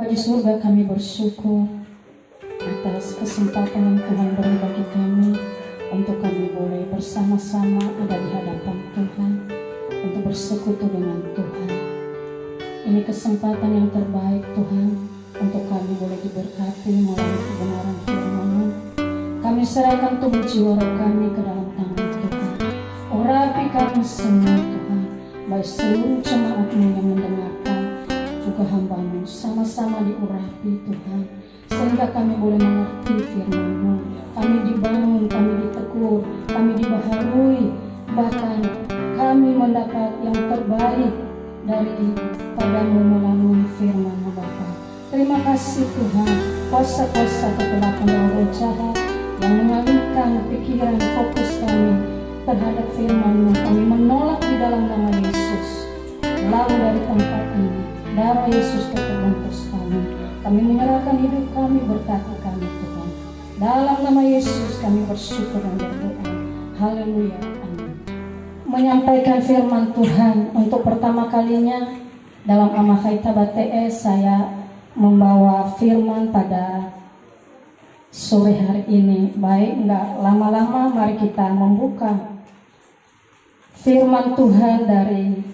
Bapa di surga, kami bersyukur atas kesempatan yang Tuhan beri bagi kami untuk kami boleh bersama-sama ada di hadapan Tuhan untuk bersekutu dengan Tuhan. Ini kesempatan yang terbaik Tuhan untuk kami boleh diberkati melalui kebenaran firman-Mu. Kami serahkan tubuh jiwa roh kami ke dalam tangan Tuhan. Urapi kami semua Tuhan, baik seluruh jemaat-Mu yang mendengarkan juga hamba-Mu, sama-sama diurapi Tuhan, sehingga kami boleh mengerti firman-Mu. Kami dibangun, kami ditegur, kami dibaharui, bahkan kami mendapat yang terbaik daripada-Mu melalui firman-Mu Bapa. Terima kasih Tuhan, kuasa-kuasa kegelapan roh jahat yang mengalihkan pikiran fokus kami terhadap firman-Mu, kami menolak di dalam nama Yesus. Lalu dari tempat ini, darah Yesus tertembus kami. Kami menyerahkan hidup kami, berkati kami Tuhan. Dalam nama Yesus kami bersyukur dan berdoa. Haleluya, amin. Menyampaikan firman Tuhan untuk pertama kalinya dalam Amakaita BTS, saya membawa firman pada sore hari ini. Baik, enggak lama-lama, mari kita membuka firman Tuhan dari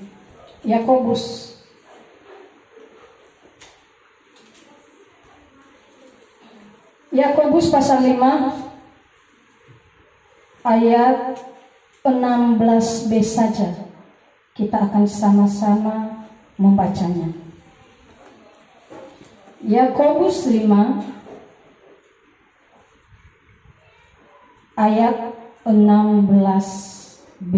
Yakobus pasal 5 ayat 16b saja. Kita akan sama-sama membacanya. Yakobus 5 ayat 16b.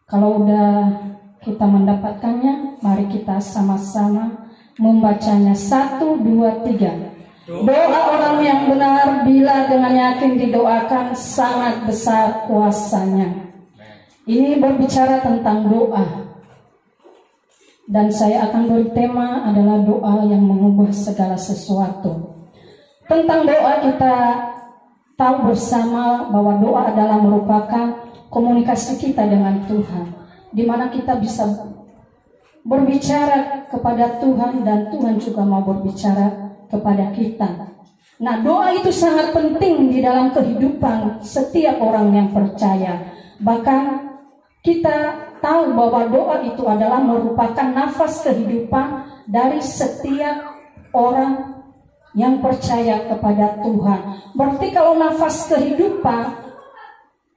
Kalau udah kita mendapatkannya, mari kita sama-sama membacanya. 1, 2, 3. Doa orang yang benar bila dengan yakin didoakan sangat besar kuasanya. Ini berbicara tentang doa. Dan saya akan beri tema adalah doa yang mengubah segala sesuatu. Tentang doa kita tahu bersama bahwa doa adalah merupakan komunikasi kita dengan Tuhan, di mana kita bisa berbicara kepada Tuhan dan Tuhan juga mau berbicara kepada kita. Nah, doa itu sangat penting di dalam kehidupan setiap orang yang percaya. Bahkan kita tahu bahwa doa itu adalah merupakan nafas kehidupan dari setiap orang yang percaya kepada Tuhan. Berarti kalau nafas kehidupan,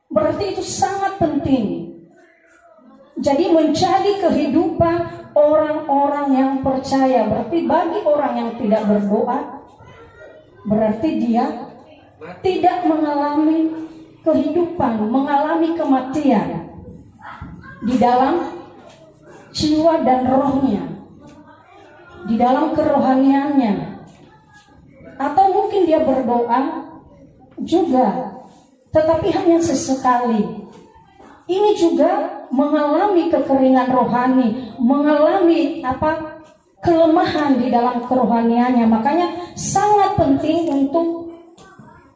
berarti itu sangat penting. Jadi menjadi kehidupan orang-orang yang percaya. Berarti bagi orang yang tidak berdoa, berarti dia tidak mengalami kehidupan, mengalami kematian di dalam jiwa dan rohnya, di dalam kerohaniannya. Atau mungkin dia berdoa juga, tetapi hanya sesekali. Ini juga mengalami kekeringan rohani, mengalami kelemahan di dalam kerohaniannya. Makanya sangat penting untuk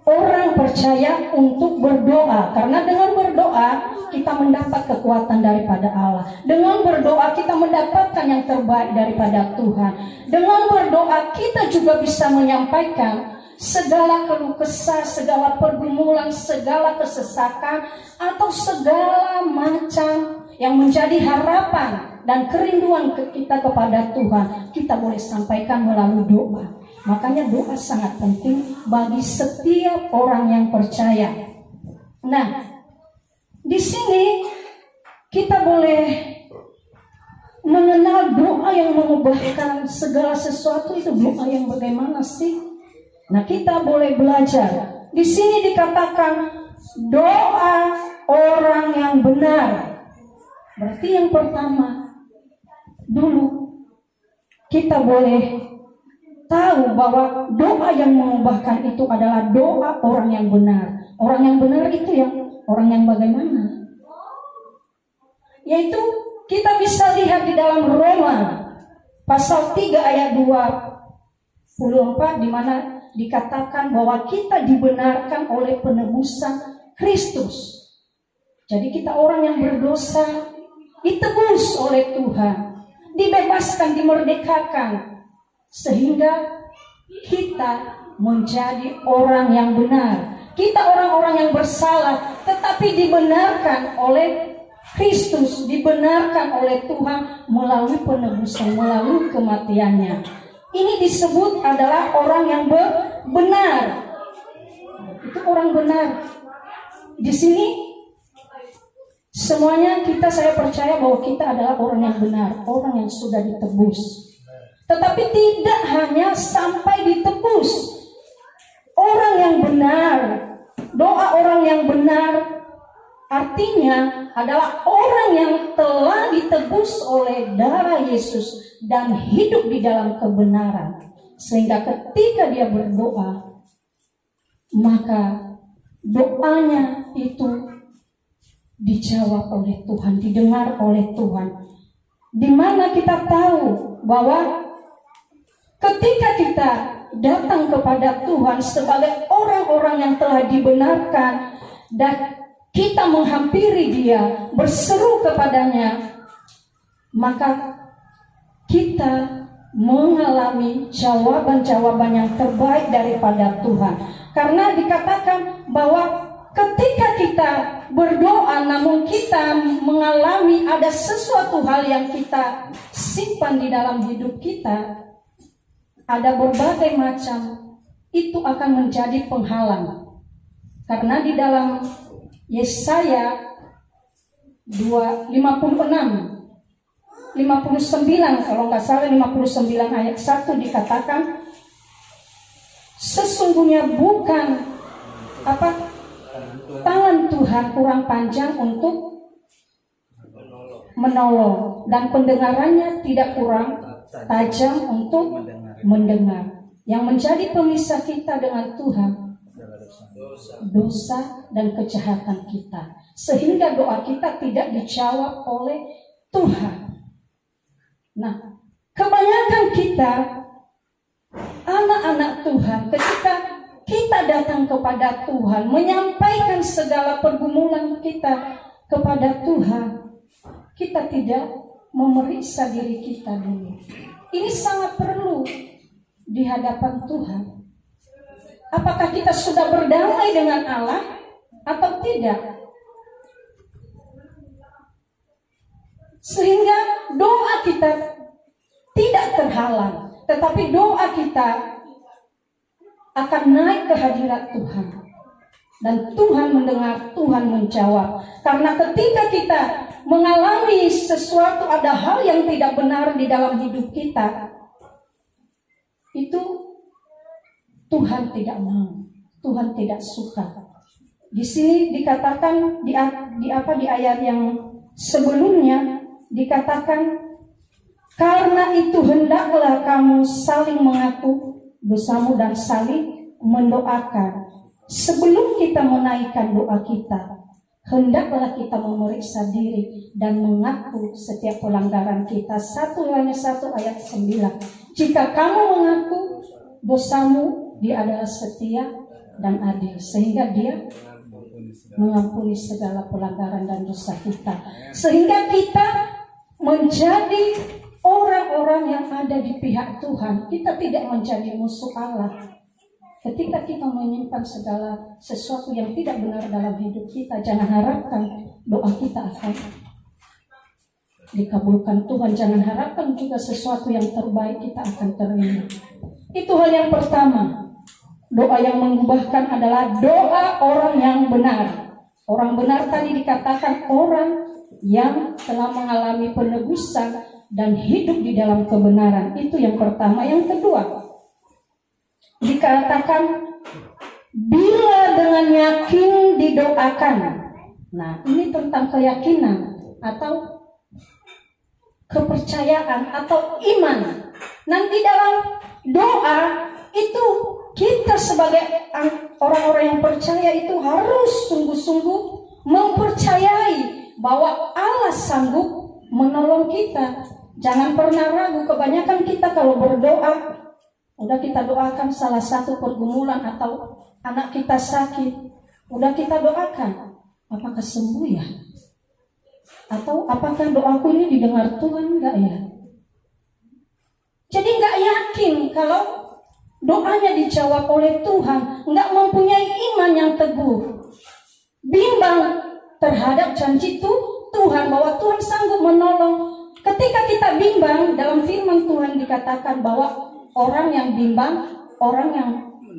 orang percaya untuk berdoa. Karena dengan berdoa kita mendapat kekuatan daripada Allah. Dengan berdoa kita mendapatkan yang terbaik daripada Tuhan. Dengan berdoa kita juga bisa menyampaikan segala keluh kesah, segala pergumulan, segala kesesakan, atau segala macam yang menjadi harapan dan kerinduan kita kepada Tuhan, kita boleh sampaikan melalui doa. Makanya doa sangat penting bagi setiap orang yang percaya. Nah, di sini kita boleh mengenal doa yang mengubahkan segala sesuatu. Itu doa yang bagaimana sih? Nah, kita boleh belajar. Di sini dikatakan doa orang yang benar. Berarti yang pertama dulu kita boleh tahu bahwa doa yang mengubahkan itu adalah doa orang yang benar. Orang yang benar itu yang orang yang bagaimana? Yaitu kita bisa lihat di dalam Roma pasal 3 ayat 24, di mana dikatakan bahwa kita dibenarkan oleh penebusan Kristus. Jadi kita orang yang berdosa ditebus oleh Tuhan. dibebaskan, dimerdekakan, sehingga kita menjadi orang yang benar. Kita orang-orang yang bersalah, tetapi dibenarkan oleh Kristus, dibenarkan oleh Tuhan melalui penebusan, melalui kematiannya. Ini disebut adalah orang yang benar. Itu orang benar. Di sini semuanya saya percaya bahwa kita adalah orang yang benar, orang yang sudah ditebus. Tetapi tidak hanya sampai ditebus. Orang yang benar, doa orang yang benar artinya adalah orang yang telah ditebus oleh darah Yesus dan hidup di dalam kebenaran. Sehingga ketika dia berdoa, maka doanya itu dijawab oleh Tuhan, didengar oleh Tuhan. Di mana kita tahu bahwa ketika kita datang kepada Tuhan sebagai orang-orang yang telah dibenarkan dan kita menghampiri Dia, berseru kepadanya, maka kita mengalami jawaban-jawaban yang terbaik daripada Tuhan. Karena dikatakan bahwa ketika kita berdoa namun kita mengalami ada sesuatu hal yang kita simpan di dalam hidup kita, ada berbagai macam, itu akan menjadi penghalang. Karena di dalam Yesaya 56, 59 kalau nggak salah 59 ayat 1 dikatakan, sesungguhnya bukan tangan Tuhan kurang panjang untuk menolong dan pendengarannya tidak kurang tajam untuk mendengar. Yang menjadi pemisah kita dengan Tuhan, dosa dan kejahatan kita, sehingga doa kita tidak dijawab oleh Tuhan. Nah, kebanyakan kita anak-anak Tuhan, ketika kita datang kepada Tuhan, menyampaikan segala pergumulan kita kepada Tuhan, kita tidak memeriksa diri kita dulu. Ini sangat perlu di hadapan Tuhan. Apakah kita sudah berdamai dengan Allah atau tidak? Sehingga doa kita tidak terhalang, tetapi doa kita akan naik ke hadirat Tuhan. Dan Tuhan mendengar, Tuhan menjawab. Karena ketika kita mengalami sesuatu, ada hal yang tidak benar di dalam hidup kita, itu Tuhan tidak mau, Tuhan tidak suka. Di sini dikatakan di ayat yang sebelumnya dikatakan, karena itu hendaklah kamu saling mengaku dosamu dan saling mendoakan. Sebelum kita menaikkan doa kita, hendaklah kita memeriksa diri dan mengaku setiap pelanggaran kita. 1 Yohanes 1 ayat 9. Jika kamu mengaku dosamu, Dia adalah setia dan adil, sehingga Dia mengampuni segala pelanggaran dan dosa kita. Sehingga kita menjadi orang-orang yang ada di pihak Tuhan. Kita tidak menjadi musuh Allah. Ketika kita menyimpan segala sesuatu yang tidak benar dalam hidup kita, jangan harapkan doa kita akan dikabulkan Tuhan. Jangan harapkan juga sesuatu yang terbaik kita akan terima. Itu hal yang pertama. Doa yang mengubahkan adalah doa orang yang benar. Orang benar tadi dikatakan orang yang telah mengalami penebusan dan hidup di dalam kebenaran. Itu yang pertama. Yang kedua, dikatakan bila dengan yakin didoakan. Nah, ini tentang keyakinan atau kepercayaan atau iman. Nanti dalam doa itu kita sebagai orang-orang yang percaya itu harus sungguh-sungguh mempercayai bahwa Allah sanggup menolong kita. Jangan pernah ragu. Kebanyakan kita kalau berdoa, udah kita doakan salah satu pergumulan atau anak kita sakit, udah kita doakan, apakah sembuh ya? Atau apakah doaku ini didengar Tuhan enggak ya? kalau doanya dijawab oleh Tuhan, nggak mempunyai iman yang teguh, bimbang terhadap janji Tuhan bahwa Tuhan sanggup menolong. Ketika kita bimbang, dalam firman Tuhan dikatakan bahwa orang yang bimbang, orang yang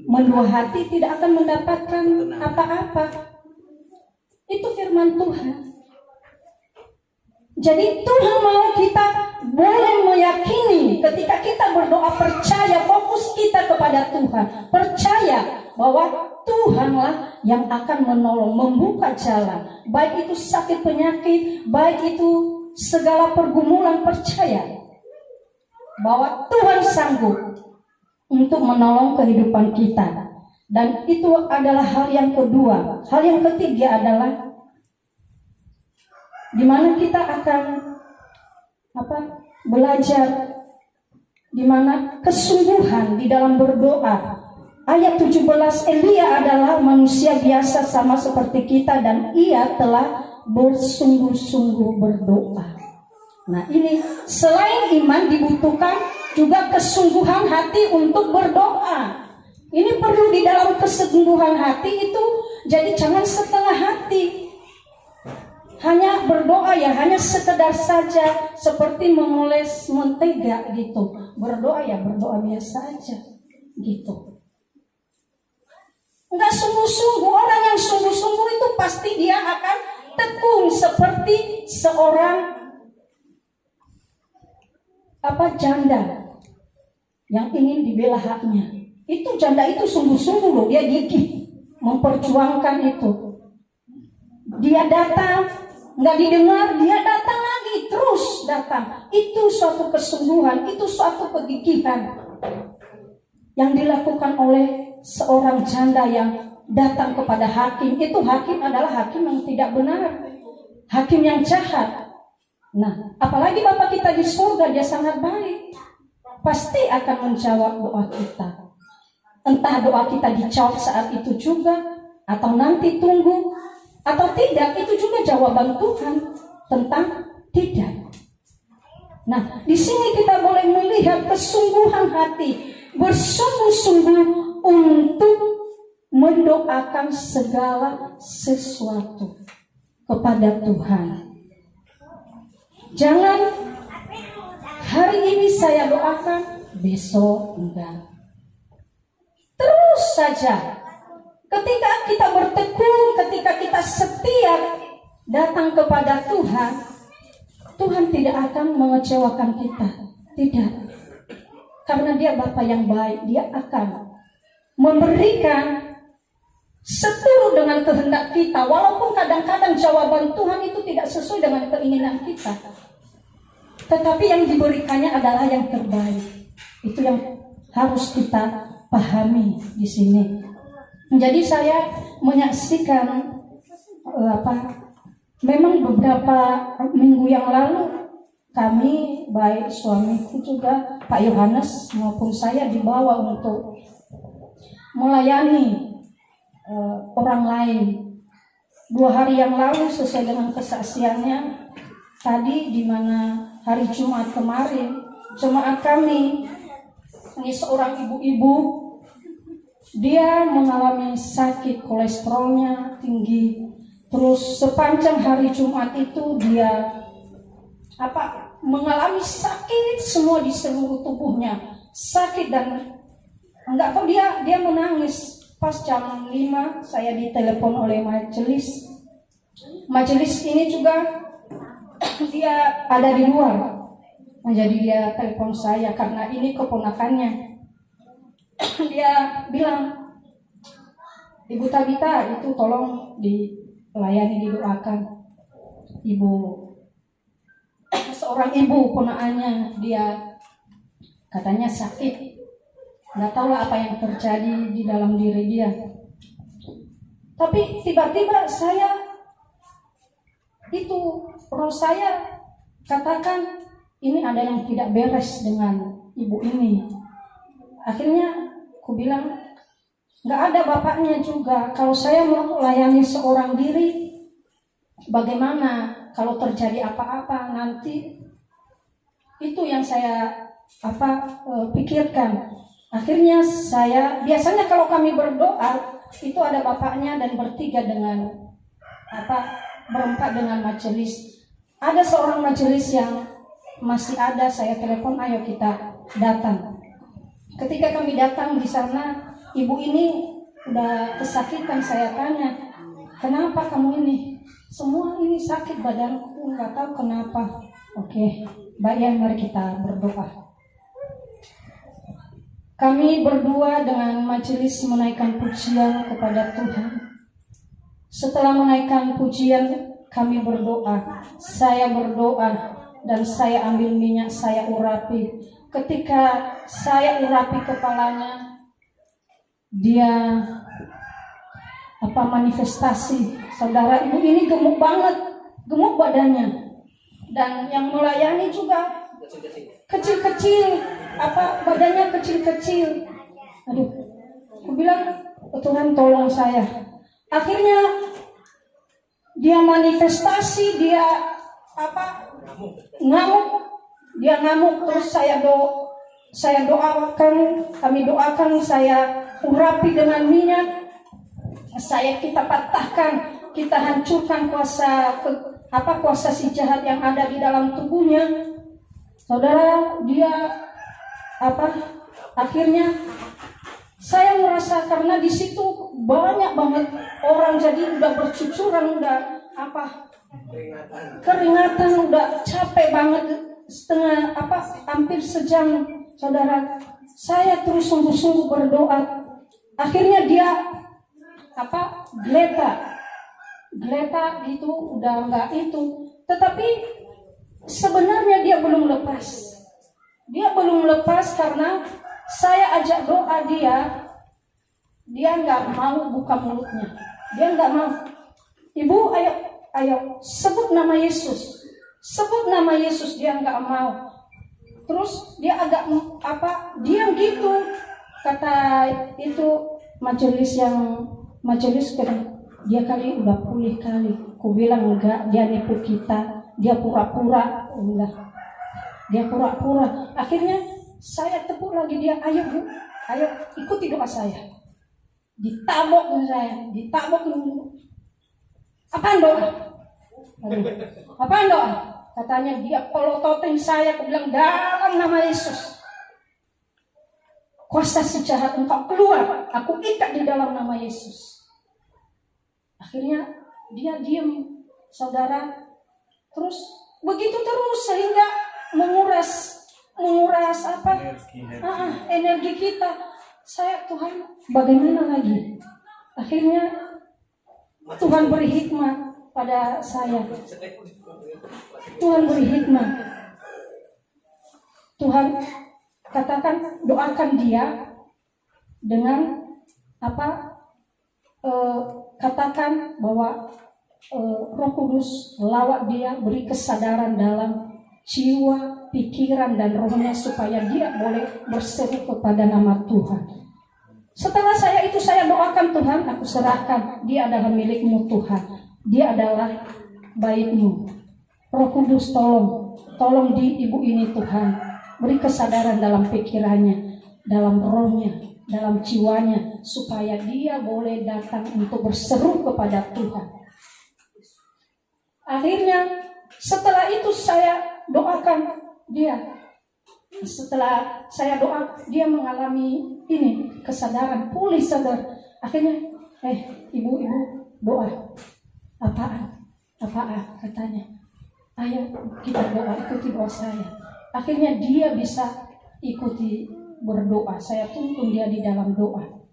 mendua hati tidak akan mendapatkan apa-apa. Itu firman Tuhan. Jadi Tuhan mau kita boleh meyakini ketika kita berdoa, percaya, fokus kita kepada Tuhan, percaya bahwa Tuhanlah yang akan menolong, membuka jalan, baik itu sakit penyakit, baik itu segala pergumulan. Percaya bahwa Tuhan sanggup untuk menolong kehidupan kita. Dan itu adalah hal yang kedua. Hal yang ketiga adalah di mana kita akan belajar di mana kesungguhan di dalam berdoa. Ayat 17, Elia adalah manusia biasa sama seperti kita dan ia telah bersungguh-sungguh berdoa. Nah, ini selain iman dibutuhkan juga kesungguhan hati untuk berdoa. Ini perlu di dalam kesungguhan hati itu. Jadi jangan setengah hati, hanya berdoa ya, hanya sekedar saja seperti memoles mentega gitu. Berdoa ya berdoa biasa aja gitu. Enggak sungguh-sungguh. Orang yang sungguh-sungguh itu pasti dia akan tekun seperti seorang janda yang ingin dibela haknya. Itu janda itu sungguh-sungguh loh, dia gigih memperjuangkan itu. Dia datang, nggak didengar, dia datang lagi, terus datang. Itu suatu kesungguhan, itu suatu kegigihan yang dilakukan oleh seorang janda yang datang kepada hakim. Itu hakim adalah hakim yang tidak benar, hakim yang jahat. Nah, apalagi Bapa kita di surga, dia sangat baik, pasti akan menjawab doa kita. Entah doa kita dijawab saat itu juga, atau nanti tunggu, atau tidak, itu juga jawaban Tuhan tentang tidak. Nah, di sini kita boleh melihat kesungguhan hati, bersungguh-sungguh untuk mendoakan segala sesuatu kepada Tuhan. Jangan hari ini saya doakan, besok enggak. Terus saja. Ketika kita bertekun, ketika kita setia datang kepada Tuhan, Tuhan tidak akan mengecewakan kita. Tidak. Karena dia Bapa yang baik, dia akan memberikan seturut dengan kehendak kita. Walaupun kadang-kadang jawaban Tuhan itu tidak sesuai dengan keinginan kita, tetapi yang diberikannya adalah yang terbaik. Itu yang harus kita pahami di sini. Jadi saya menyaksikan memang beberapa minggu yang lalu kami, baik suamiku juga Pak Yohanes maupun saya, dibawa untuk melayani orang lain. 2 hari yang lalu sesuai dengan kesaksiannya tadi, di mana hari Jumat kemarin jemaat kami ini seorang ibu-ibu, dia mengalami sakit, kolesterolnya tinggi. Terus sepanjang hari Jumat itu dia mengalami sakit semua di seluruh tubuhnya, sakit, dan enggak tahu dia menangis. Pas jam 5 saya ditelepon oleh majelis. Majelis ini juga dia ada di luar. Nah, jadi dia telepon saya karena ini keponakannya. Dia bilang, Ibu Tabita itu tolong dilayani, didoakan. Seorang ibu ponakannya, dia katanya sakit, nggak tahu lah apa yang terjadi di dalam diri dia. Tapi tiba-tiba roh saya katakan ini ada yang tidak beres dengan ibu ini. Akhirnya aku bilang, nggak ada bapaknya juga. Kalau saya mau melayani seorang diri, bagaimana kalau terjadi apa-apa nanti? Itu yang saya pikirkan. Akhirnya biasanya kalau kami berdoa itu ada bapaknya dan bertiga dengan berempat dengan majelis. Ada seorang majelis yang masih ada, saya telepon, ayo kita datang. Ketika kami datang di sana, ibu ini udah kesakitan. Saya tanya, kenapa kamu ini? Semua ini sakit badanku, nggak tahu kenapa. Oke, baik, mari kita berdoa. Kami berdua dengan majelis menaikkan pujian kepada Tuhan. Setelah menaikkan pujian, kami berdoa. Saya berdoa dan saya ambil minyak, saya urapi. Ketika saya urapi kepalanya, dia manifestasi. Saudara, ibu ini gemuk banget, gemuk badannya. Dan yang melayani juga kecil-kecil, badannya kecil-kecil. Aduh, aku bilang, Tuhan tolong saya. Akhirnya dia manifestasi, dia ngamuk, terus saya doakan, kami doakan, saya urapi dengan minyak, kita patahkan, kita hancurkan kuasa si jahat yang ada di dalam tubuhnya. Saudara, dia akhirnya saya merasa, karena di situ banyak banget orang, jadi udah bercucuran, udah keringatan, udah capek banget, hampir sejam. Saudara, saya terus sungguh-sungguh berdoa. Akhirnya dia geletak itu udah enggak itu, tetapi sebenarnya dia belum lepas. Karena saya ajak doa dia nggak mau buka mulutnya, dia nggak mau. Ibu, ayo sebut nama Yesus, dia nggak mau. Terus dia agak diam gitu. Kata itu majelis dia kali udah pulih kali. Ku bilang enggak, dia nipu kita, dia pura-pura. Dia pura-pura. Akhirnya saya tepuk lagi dia, ayo Bu, ayo ikuti doa saya. Ditabok saya, apaan doa? Apaan doa? Katanya dia pelototin saya. Aku bilang, dalam nama Yesus, kuasa si jahat engkau keluar, aku ikat di dalam nama Yesus. Akhirnya dia diam, saudara. Terus begitu terus sehingga menguras energi kita. Saya, Tuhan, bagaimana lagi? Akhirnya Tuhan beri hikmat pada saya. Tuhan beri hikmat. Tuhan katakan, doakan dia dengan katakan bahwa Roh Kudus lawat dia, beri kesadaran dalam jiwa, pikiran dan rohnya supaya dia boleh berseru kepada nama Tuhan. Setelah saya doakan, Tuhan, aku serahkan, dia adalah milikmu Tuhan, dia adalah baikmu. Roh Kudus, tolong di ibu ini Tuhan, beri kesadaran dalam pikirannya, dalam rohnya, dalam jiwanya, supaya dia boleh datang untuk berseru kepada Tuhan. Akhirnya setelah itu saya doakan dia. Setelah saya doa, dia mengalami ini kesadaran, pulih sadar. Akhirnya, ibu doa. Apaan katanya. Ayo kita doa, ikuti doa saya. Akhirnya dia bisa ikuti berdoa. Saya tuntun dia di dalam doa.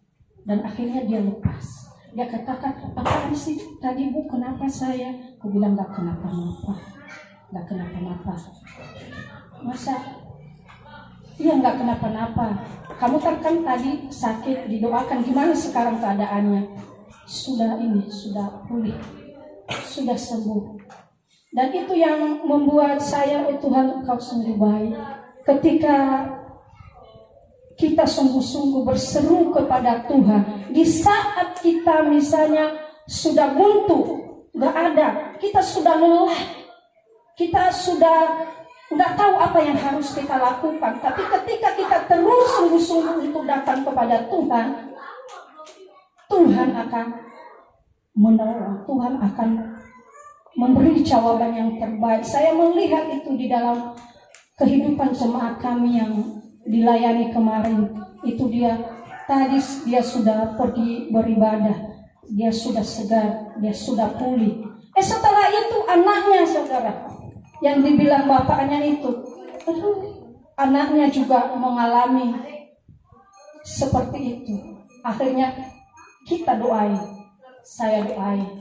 Dan akhirnya dia lepas. Dia katakan, apaan sih tadi Bu, kenapa saya? Aku bilang, gak kenapa-napa. Masa? Iya, gak kenapa-napa. Kamu kan tadi sakit, didoakan. Gimana sekarang keadaannya? Sudah pulih, sudah sembuh. Dan itu yang membuat saya, oh Tuhan, Engkau sungguh baik. Ketika kita sungguh-sungguh berseru kepada Tuhan, di saat kita misalnya sudah buntu, gak ada, kita sudah lelah, kita sudah nggak tahu apa yang harus kita lakukan. Tapi ketika kita terus sungguh-sungguh untuk datang kepada Tuhan, Tuhan akan menolong, Tuhan akan memberi jawaban yang terbaik. Saya melihat itu di dalam kehidupan jemaat kami yang dilayani kemarin. Itu tadi dia sudah pergi beribadah, dia sudah segar, dia sudah pulih. Setelah itu anaknya, saudara, yang dibilang bapaknya itu, anaknya juga mengalami seperti itu. Akhirnya kita doain, saya doain,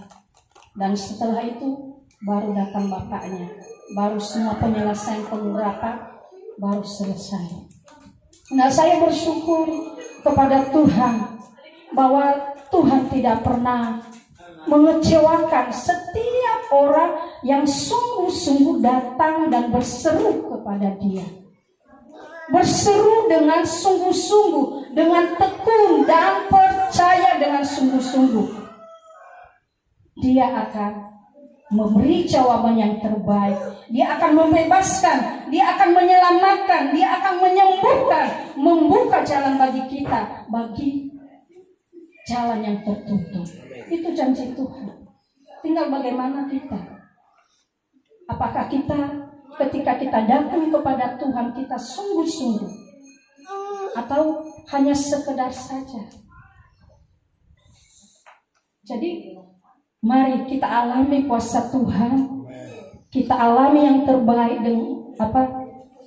dan setelah itu baru datang bapaknya, baru semua penyelesaian pengurapan baru selesai. Nah, saya bersyukur kepada Tuhan bahwa Tuhan tidak pernah mengecewakan setiap orang yang sungguh-sungguh datang dan berseru kepada Dia. Berseru dengan sungguh-sungguh, dengan tekun dan percaya dengan sungguh-sungguh. Dia akan memberi jawaban yang terbaik. Dia akan membebaskan, Dia akan menyelamatkan, Dia akan menyembuhkan, membuka jalan bagi kita, bagi jalan yang tertutup. Itu janji Tuhan. Tinggal bagaimana kita. Apakah kita ketika kita datang kepada Tuhan kita sungguh-sungguh, atau hanya sekedar saja. Jadi mari kita alami kuasa Tuhan. Kita alami yang terbaik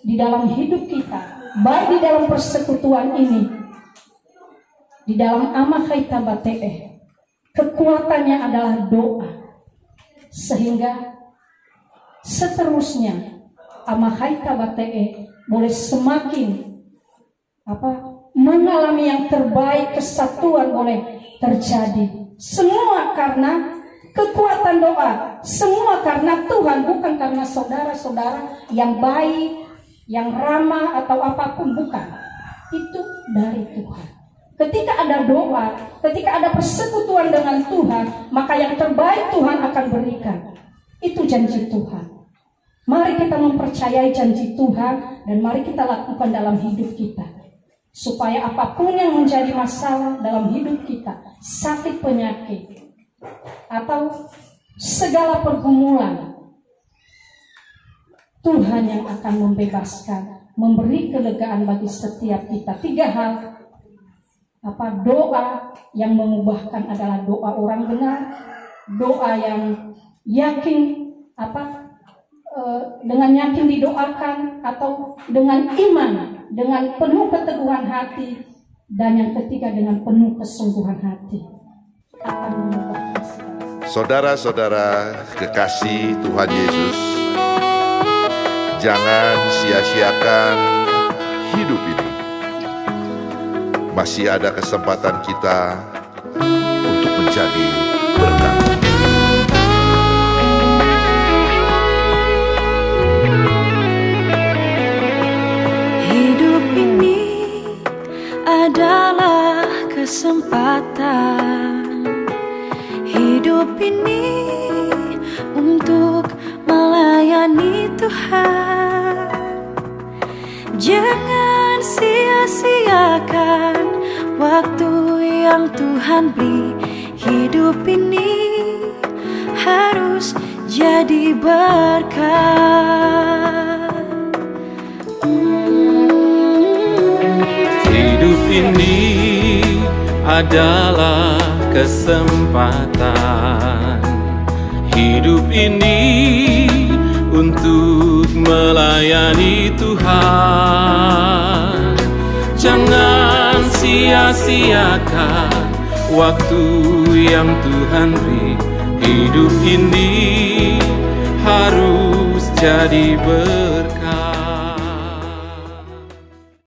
di dalam hidup kita, baik di dalam persekutuan ini, di dalam Amakaita Batee. Kekuatannya adalah doa, sehingga seterusnya Amakaita Batee boleh semakin mengalami yang terbaik, kesatuan boleh terjadi. Semua karena kekuatan doa, semua karena Tuhan, bukan karena saudara-saudara yang baik, yang ramah atau apapun, bukan. Itu dari Tuhan. Ketika ada doa, ketika ada persekutuan dengan Tuhan, maka yang terbaik Tuhan akan berikan. Itu janji Tuhan. Mari kita mempercayai janji Tuhan dan mari kita lakukan dalam hidup kita. Supaya apapun yang menjadi masalah dalam hidup kita, sakit penyakit, atau segala pergumulan, Tuhan yang akan membebaskan, memberi kelegaan bagi setiap kita. 3 hal. Doa yang mengubahkan adalah doa orang benar, doa yang yakin, dengan yakin didoakan, atau dengan iman, dengan penuh keteguhan hati, dan yang ketiga dengan penuh kesungguhan hati akan mengubahkan. Saudara-saudara kekasih Tuhan Yesus, jangan sia-siakan hidup ini. Masih ada kesempatan kita untuk menjadi berkat. Hidup ini adalah kesempatan. Hidup ini untuk melayani Tuhan. Jangan sia-siakan waktu yang Tuhan beri. Hidup ini harus jadi berkat. Hidup ini adalah kesempatan. Hidup ini untuk melayani Tuhan. Jangan sia-siakan waktu yang Tuhan beri. Hidup ini harus jadi berkat.